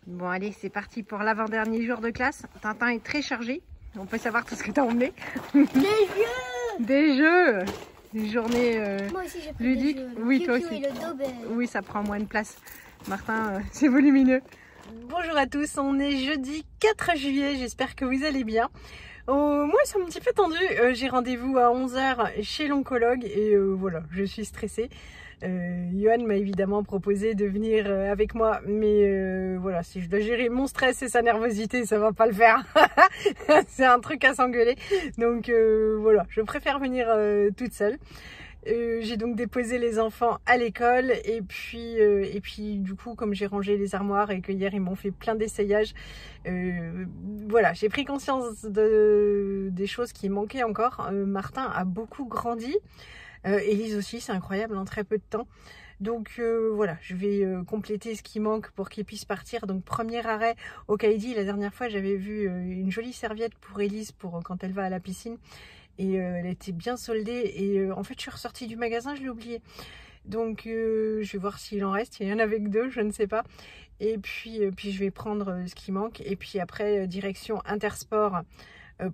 Bon allez, c'est parti pour l'avant-dernier jour de classe. Tintin est très chargé. On peut savoir tout ce que tu as emmené. Des jeux. Des jeux. Des journées Moi aussi j'ai pris ludiques. des jeux. Oui, toi Piu-piu aussi. et le Dobel. Oui, ça prend moins de place. Martin, c'est volumineux. Bonjour à tous, on est jeudi 4 juillet, j'espère que vous allez bien. Moi, c'est un petit peu tendu. J'ai rendez-vous à 11 h chez l'oncologue et voilà, je suis stressée. Johan m'a évidemment proposé de venir avec moi, mais voilà, si je dois gérer mon stress et sa nervosité, ça va pas le faire. C'est un truc à s'engueuler. Donc voilà, je préfère venir toute seule. J'ai donc déposé les enfants à l'école et puis du coup, comme j'ai rangé les armoires et que hier ils m'ont fait plein d'essayages, voilà, j'ai pris conscience des choses qui manquaient encore. Martin a beaucoup grandi, Élise aussi, c'est incroyable, en très peu de temps. Donc voilà, je vais compléter ce qui manque pour qu'il puisse partir. Donc premier arrêt au Kaidi. La dernière fois, j'avais vu une jolie serviette pour Élise pour quand elle va à la piscine. Et elle était bien soldée et en fait je suis ressortie du magasin, je l'ai oublié. Donc je vais voir s'il en reste, il y en a avec deux, je ne sais pas. Et puis je vais prendre ce qui manque. Et puis après direction Intersport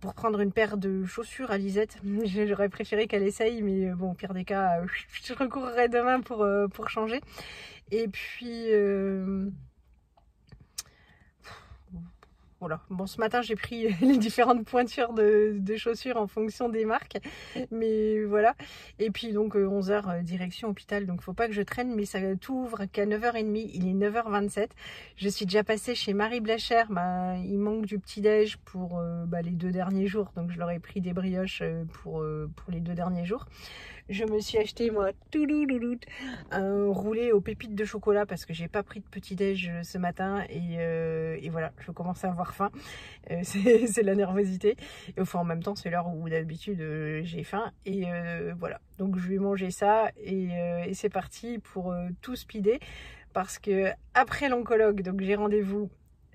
pour prendre une paire de chaussures à Lisette. J'aurais préféré qu'elle essaye, mais bon, au pire des cas, je recourrai demain pour changer. Et puis voilà. Bon, ce matin, j'ai pris les différentes pointures de chaussures en fonction des marques. Mais voilà. Et puis donc 11 h direction hôpital. Donc faut pas que je traîne, mais ça t'ouvre qu'à 9 h 30. Il est 9 h 27. Je suis déjà passée chez Marie Blachère. Il manque du petit-déj pour les 2 derniers jours. Donc je leur ai pris des brioches pour les 2 derniers jours. Je me suis acheté moi un roulé aux pépites de chocolat parce que j'ai pas pris de petit-déj ce matin et voilà, je commence à avoir faim. C'est la nervosité. Et enfin, en même temps, c'est l'heure où d'habitude j'ai faim et voilà. Donc je vais manger ça et c'est parti pour tout speeder parce que après l'oncologue, donc j'ai rendez-vous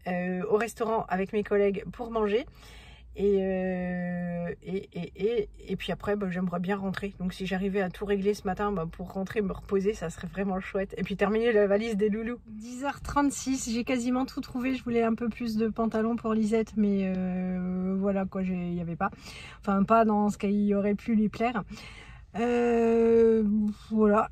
au restaurant avec mes collègues pour manger. Et puis après j'aimerais bien rentrer, donc si j'arrivais à tout régler ce matin pour rentrer me reposer, ça serait vraiment chouette, et puis terminer la valise des loulous. 10 h 36, j'ai quasiment tout trouvé. Je voulais un peu plus de pantalons pour Lisette, mais voilà quoi, il n'y avait pas, enfin pas dans ce qui aurait pu lui plaire. Voilà,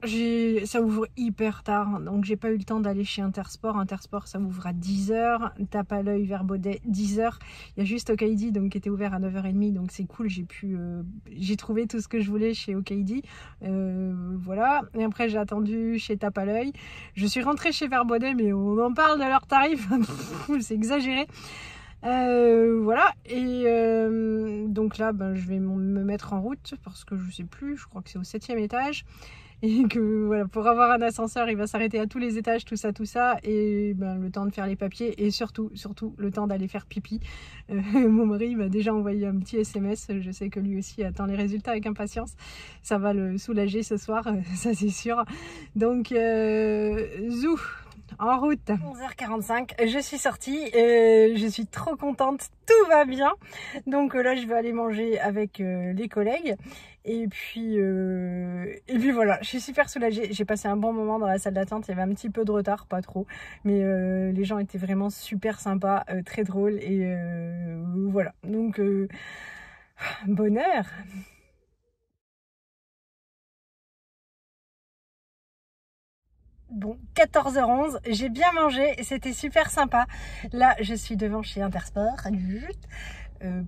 ça ouvre hyper tard, donc j'ai pas eu le temps d'aller chez Intersport. Intersport, ça ouvre à 10 h, tape à l'œil vers Baudet 10 h. Il y a juste Okaidi donc qui était ouvert à 9 h 30, donc c'est cool, j'ai trouvé tout ce que je voulais chez Okaidi. Voilà, et après j'ai attendu chez tape à l'œil. Je suis rentrée chez Verbaudet, mais on en parle de leurs tarifs, c'est exagéré. Voilà, et donc là je vais me mettre en route parce que je sais plus, je crois que c'est au 7e étage et que voilà, pour avoir un ascenseur il va s'arrêter à tous les étages, tout ça, et le temps de faire les papiers et surtout le temps d'aller faire pipi. Mon mari m'a déjà envoyé un petit SMS, je sais que lui aussi attend les résultats avec impatience, ça va le soulager ce soir, ça c'est sûr. Donc zou en route. 11 h 45, je suis sortie, je suis trop contente, tout va bien. Donc là je vais aller manger avec les collègues et puis voilà, je suis super soulagée. J'ai passé un bon moment dans la salle d'attente, il y avait un petit peu de retard, pas trop, mais les gens étaient vraiment super sympas, très drôles et voilà, donc bonheur. Bon, 14 h 11, j'ai bien mangé, c'était super sympa. Là, je suis devant chez Intersport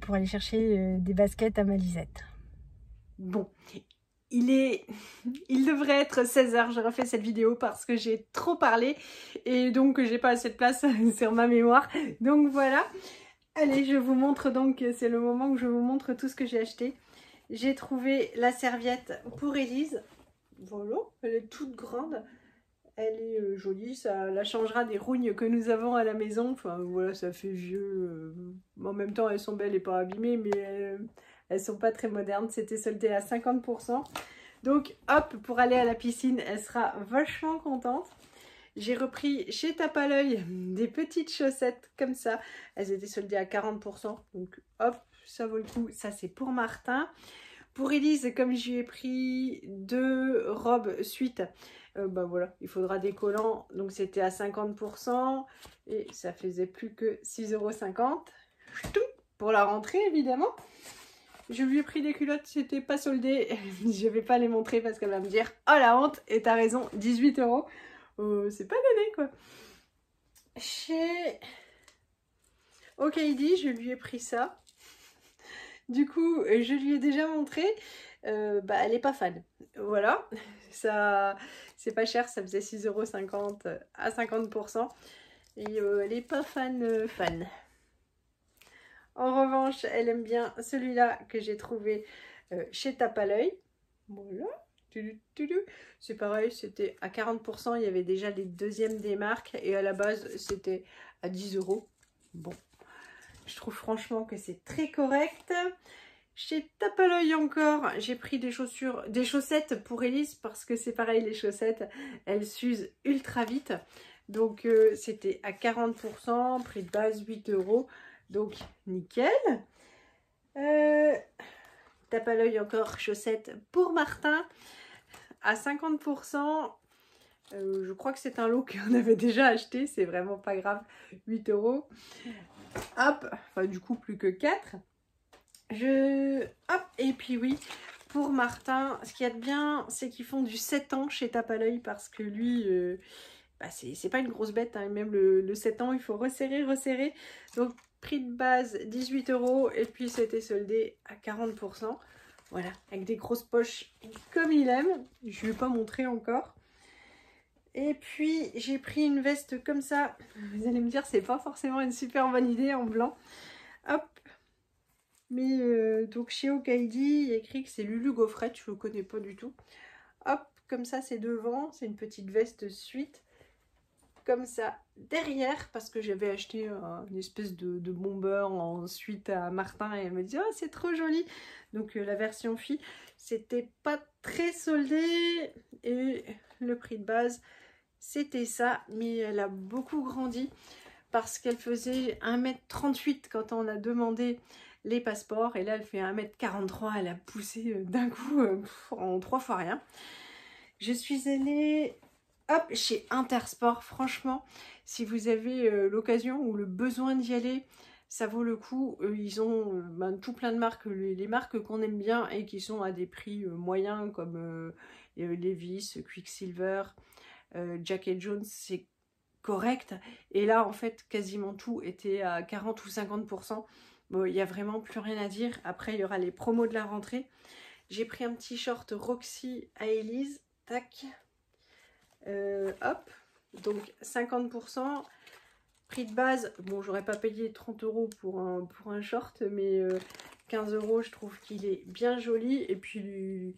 pour aller chercher des baskets à ma Lisette. Bon, il devrait être 16 h, je refais cette vidéo parce que j'ai trop parlé et donc j'ai pas assez de place sur ma mémoire. Donc voilà, allez, je vous montre donc, c'est le moment où je vous montre tout ce que j'ai acheté. J'ai trouvé la serviette pour Élise, voilà, elle est toute grande. Elle est jolie, ça la changera des rougnes que nous avons à la maison. Enfin voilà, ça fait vieux. En même temps, elles sont belles et pas abîmées, mais elles sont pas très modernes. C'était soldé à 50%. Donc hop, pour aller à la piscine, elle sera vachement contente. J'ai repris chez Tape à l'œil des petites chaussettes comme ça. Elles étaient soldées à 40%. Donc hop, ça vaut le coup. Ça c'est pour Martin. Pour Élise, comme je lui ai pris 2 robes suite, bah voilà, il faudra des collants. Donc c'était à 50% et ça faisait plus que 6,50 € pour la rentrée évidemment. Je lui ai pris des culottes, c'était pas soldé. Je vais pas les montrer parce qu'elle va me dire oh la honte, et t'as raison, 18 €. C'est pas donné quoi. Chez OKD, je lui ai pris ça. Du coup, je lui ai déjà montré. Bah, elle est pas fan. Voilà, ça c'est pas cher, ça faisait 6,50 € à 50%. Et elle est pas fan. En revanche, elle aime bien celui-là que j'ai trouvé chez Tape à l'œil. Voilà. C'est pareil, c'était à 40%. Il y avait déjà les deuxièmes des marques. Et à la base, c'était à 10 €. Bon, je trouve franchement que c'est très correct. Chez Tape à l'œil encore, j'ai pris des chaussettes pour Elise. Parce que c'est pareil, les chaussettes, elles s'usent ultra vite. Donc, c'était à 40%. Prix de base, 8 €. Donc nickel. Tape à l'œil encore, chaussettes pour Martin à 50%. Je crois que c'est un lot qu'on avait déjà acheté, c'est vraiment pas grave. 8 €. Hop, enfin du coup plus que 4. Hop, et puis oui, pour Martin, ce qu'il y a de bien, c'est qu'ils font du 7 ans chez Tape à l'œil parce que lui... bah c'est pas une grosse bête, hein. Même le 7 ans, il faut resserrer. Donc, prix de base 18 € et puis c'était soldé à 40%. Voilà, avec des grosses poches comme il aime. Je ne vais pas montrer encore. Et puis, j'ai pris une veste comme ça. Vous allez me dire, c'est pas forcément une super bonne idée en blanc. Hop. Mais donc, chez OKD, il y a écrit que c'est Lulu Gaufrette. Je ne le connais pas du tout. Hop, comme ça, c'est devant. C'est une petite veste suite. Comme ça derrière parce que j'avais acheté une espèce de bomber ensuite à Martin et elle me dit oh c'est trop joli, donc la version fille c'était pas très soldé et le prix de base c'était ça, mais elle a beaucoup grandi parce qu'elle faisait 1,38 m quand on a demandé les passeports et là elle fait 1,43 m, elle a poussé d'un coup en 3 fois rien. Je suis allée hop, chez Intersport, franchement, si vous avez l'occasion ou le besoin d'y aller, ça vaut le coup. Ils ont tout plein de marques, les marques qu'on aime bien et qui sont à des prix moyens comme Levi's, Quicksilver, Jack & Jones, c'est correct. Et là, en fait, quasiment tout était à 40 ou 50%. Bon, il n'y a vraiment plus rien à dire. Après, il y aura les promos de la rentrée. J'ai pris un petit short Roxy à Elise. Tac. Hop, donc 50%, prix de base, bon j'aurais pas payé 30 € pour un short, mais 15 € je trouve qu'il est bien joli, et puis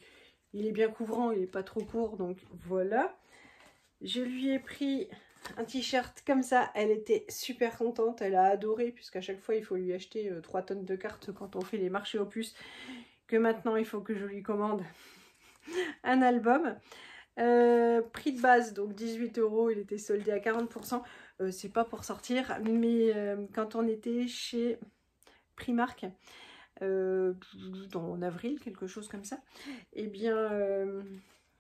il est bien couvrant, il est pas trop court, donc voilà. Je lui ai pris un t-shirt comme ça, elle était super contente, elle a adoré, puisqu'à chaque fois il faut lui acheter 3 tonnes de cartes quand on fait les marchés aux puces, que maintenant il faut que je lui commande un album. Prix de base donc 18 €, il était soldé à 40%. C'est pas pour sortir, mais quand on était chez Primark en avril, quelque chose comme ça, et bien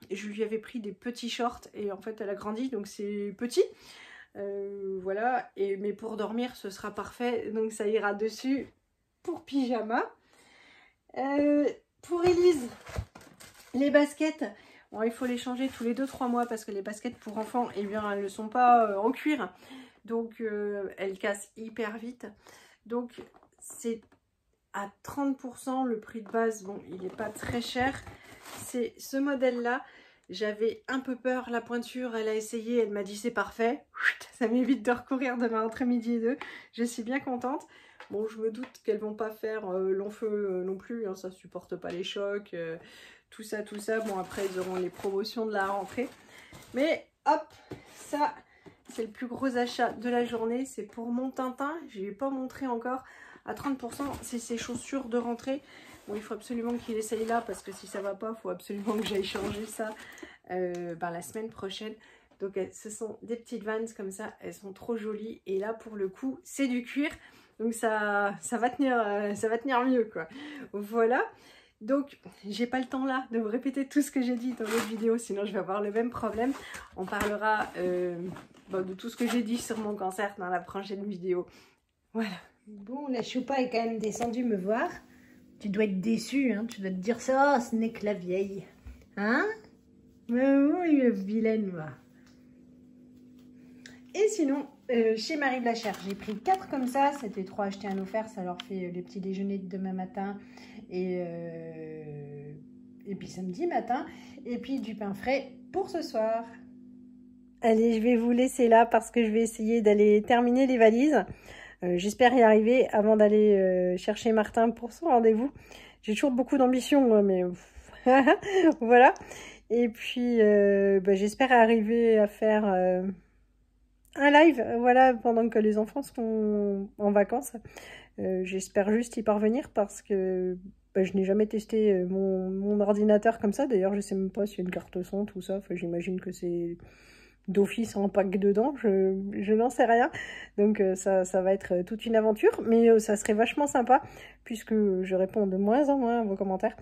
je lui avais pris des petits shorts et en fait elle a grandi, donc c'est petit. Voilà, mais pour dormir ce sera parfait, donc ça ira dessus pour pyjama. Pour Elise, les baskets, bon, il faut les changer tous les 2-3 mois parce que les baskets pour enfants, eh bien, elles ne sont pas en cuir. Donc, elles cassent hyper vite. Donc, c'est à 30%. Le prix de base, bon, il n'est pas très cher. C'est ce modèle-là. J'avais un peu peur. La pointure, elle a essayé. Elle m'a dit c'est parfait. Ça m'évite de recourir demain entre midi et 2. Je suis bien contente. Bon, je me doute qu'elles vont pas faire long feu non plus. Hein, ça supporte pas les chocs. Tout ça. Bon, après, ils auront les promotions de la rentrée. Mais hop, ça, c'est le plus gros achat de la journée. C'est pour mon Tintin. Je ne l'ai pas montré encore. À 30%, c'est ses chaussures de rentrée. Bon, il faut absolument qu'il essaye là parce que si ça va pas, il faut absolument que j'aille changer ça la semaine prochaine. Donc, ce sont des petites Vans comme ça. Elles sont trop jolies. Et là, pour le coup, c'est du cuir. Donc, ça va tenir mieux, quoi. Voilà. Donc, j'ai pas le temps là de vous répéter tout ce que j'ai dit dans l'autre vidéo, sinon je vais avoir le même problème. On parlera de tout ce que j'ai dit sur mon cancer dans la prochaine vidéo. Voilà. Bon, la choupa est quand même descendue me voir. Tu dois être déçue, hein. Tu dois te dire ça, ce n'est que la vieille. Hein? Oui, la vilaine, moi. Et sinon, chez Marie Blachère, j'ai pris 4 comme ça. C'était 3 achetés un offert. Ça leur fait les petits déjeuners de demain matin et puis samedi matin. Et puis du pain frais pour ce soir. Allez, je vais vous laisser là parce que je vais essayer d'aller terminer les valises. J'espère y arriver avant d'aller chercher Martin pour son rendez-vous. J'ai toujours beaucoup d'ambition, mais voilà. Et puis, j'espère arriver à faire un live, voilà, pendant que les enfants sont en vacances. J'espère juste y parvenir parce que je n'ai jamais testé mon ordinateur comme ça. D'ailleurs, je sais même pas s'il y a une carte son, tout ça. Enfin, j'imagine que c'est d'office en pack dedans, je n'en sais rien. Donc ça va être toute une aventure, mais ça serait vachement sympa puisque je réponds de moins en moins à vos commentaires.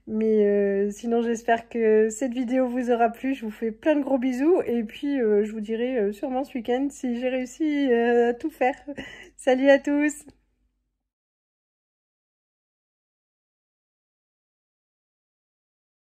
Mais sinon j'espère que cette vidéo vous aura plu, je vous fais plein de gros bisous et puis je vous dirai sûrement ce week-end si j'ai réussi à tout faire. Salut à tous!